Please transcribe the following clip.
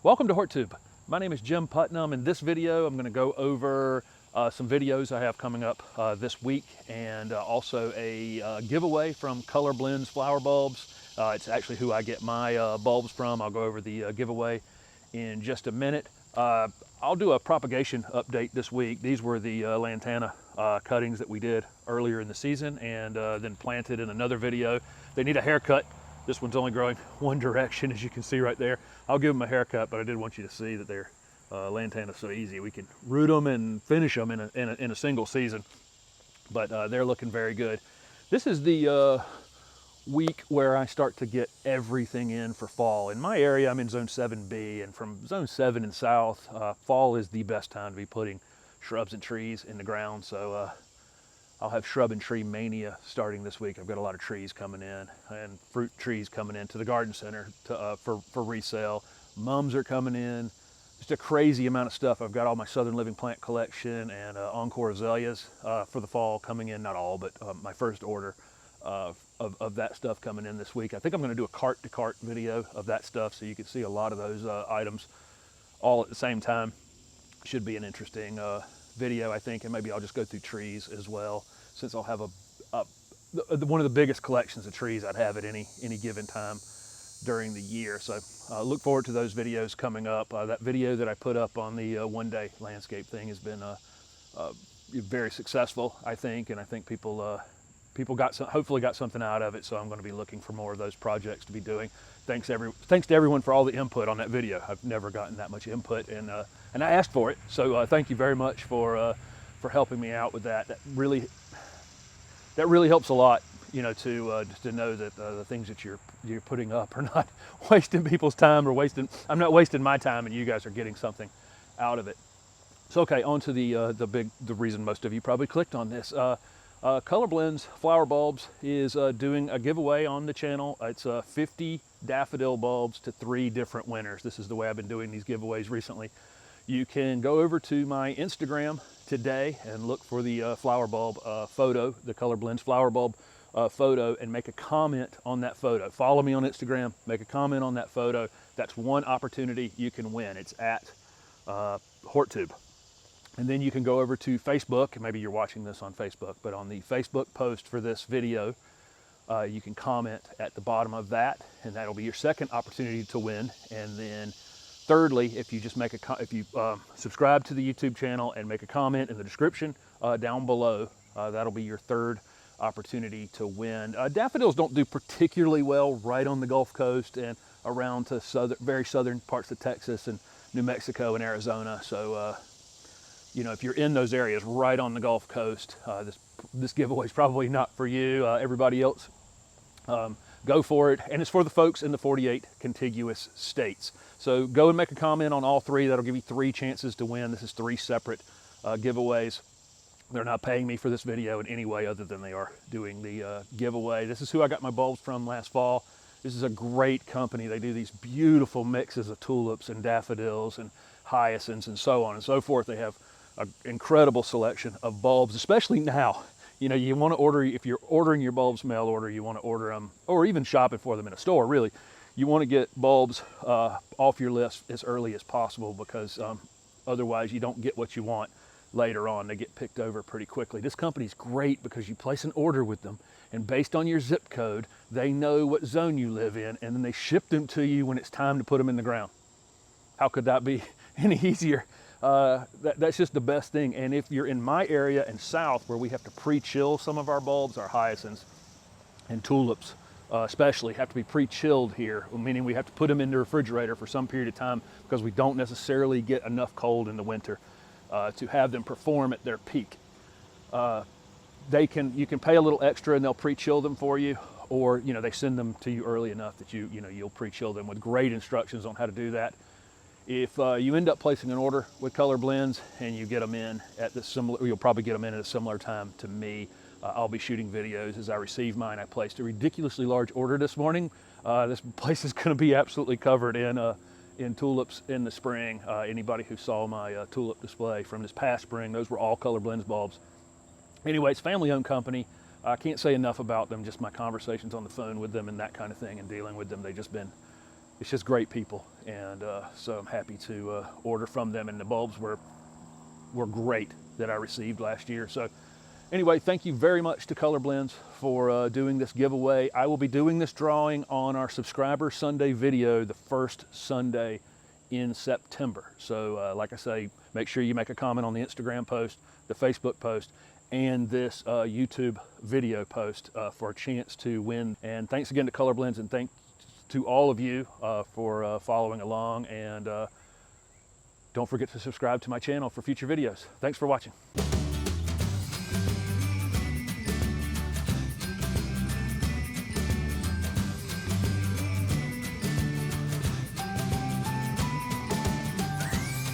Welcome to HortTube. My name is Jim Putnam. In this video, I'm going to go over some videos I have coming up this week, and also a giveaway from Colorblends Flowerbulbs. It's actually who I get my bulbs from. I'll go over the giveaway in just a minute. I'll do a propagation update this week. These were the lantana cuttings that we did earlier in the season and then planted in another video. They need a haircut. This one's only growing one direction, as you can see right there. I'll give them a haircut, but I did want you to see that their lantana so easy. We can root them and finish them in a single season, but they're looking very good. This is the week where I start to get everything in for fall. In my area, I'm in Zone 7B, and from Zone 7 and south, fall is the best time to be putting shrubs and trees in the ground. So I'll have shrub and tree mania starting this week. I've got a lot of trees coming in and fruit trees coming into the garden center for resale. Mums are coming in. Just a crazy amount of stuff. I've got all my Southern Living plant collection and Encore Azaleas for the fall coming in. Not all, but my first order of that stuff coming in this week. I think I'm going to do a cart-to-cart video of that stuff so you can see a lot of those items all at the same time. Should be an interesting video, I think, and maybe I'll just go through trees as well, since I'll have one of the biggest collections of trees I'd have at any given time during the year. So look forward to those videos coming up. That video that I put up on the one-day landscape thing has been very successful, I think, and I think people hopefully got something out of it. So I'm going to be looking for more of those projects to be doing. Thanks to everyone for all the input on that video. I've never gotten that much input, and I asked for it. So thank you very much for helping me out with that. That really helps a lot, you know, just to know that the things that you're putting up are not wasting people's time or I'm not wasting my time, and you guys are getting something out of it. So okay, on to the reason most of you probably clicked on this. Colorblends Flowerbulbs is doing a giveaway on the channel. It's 50 daffodil bulbs to 3 different winners. This is the way I've been doing these giveaways recently. You can go over to my Instagram today and look for the flower bulb photo, the Colorblends flower bulb photo, and make a comment on that photo. Follow me on Instagram, make a comment on that photo. That's one opportunity you can win. It's at HortTube. And then you can go over to Facebook, and maybe you're watching this on Facebook, but on the Facebook post for this video, you can comment at the bottom of that, and that'll be your second opportunity to win. And then thirdly, if you just subscribe to the YouTube channel and make a comment in the description down below, that'll be your third opportunity to win. Daffodils don't do particularly well right on the Gulf Coast and around to very southern parts of Texas and New Mexico and Arizona. So you know, if you're in those areas right on the Gulf Coast, this giveaway is probably not for you. Everybody else, go for it. And it's for the folks in the 48 contiguous states. So go and make a comment on all 3. That'll give you 3 chances to win. This is 3 separate giveaways. They're not paying me for this video in any way other than they are doing the giveaway. This is who I got my bulbs from last fall. This is a great company. They do these beautiful mixes of tulips and daffodils and hyacinths and so on and so forth. They have an incredible selection of bulbs, especially now. You know, you want to order, if you're ordering your bulbs mail order, you want to order them, or even shopping for them in a store, really. You want to get bulbs off your list as early as possible, because otherwise you don't get what you want later on. They get picked over pretty quickly. This company's great because you place an order with them, and based on your zip code, they know what zone you live in, and then they ship them to you when it's time to put them in the ground. How could that be any easier? That's just the best thing. And if you're in my area and south, where we have to pre-chill some of our bulbs, our hyacinths and tulips especially have to be pre-chilled here, meaning we have to put them in the refrigerator for some period of time because we don't necessarily get enough cold in the winter to have them perform at their peak. You can pay a little extra and they'll pre-chill them for you, or you know, they send them to you early enough that you'll pre-chill them with great instructions on how to do that. If you end up placing an order with Colorblends and you get them in at you'll probably get them in at a similar time to me. I'll be shooting videos as I receive mine. I placed a ridiculously large order this morning. This place is going to be absolutely covered in tulips in the spring. Anybody who saw my tulip display from this past spring, those were all Colorblends bulbs. Anyway, it's a family-owned company. I can't say enough about them, just my conversations on the phone with them and that kind of thing, and dealing with them. They've just been it's just great people. And so I'm happy to order from them, and the bulbs were great that I received last year. So anyway, thank you very much to Colorblends for doing this giveaway. I will be doing this drawing on our Subscriber Sunday video the first Sunday in September. So like I say, make sure you make a comment on the Instagram post, the Facebook post, and this YouTube video post for a chance to win. And thanks again to Colorblends, and thanks to all of you for following along. And don't forget to subscribe to my channel for future videos. Thanks for watching.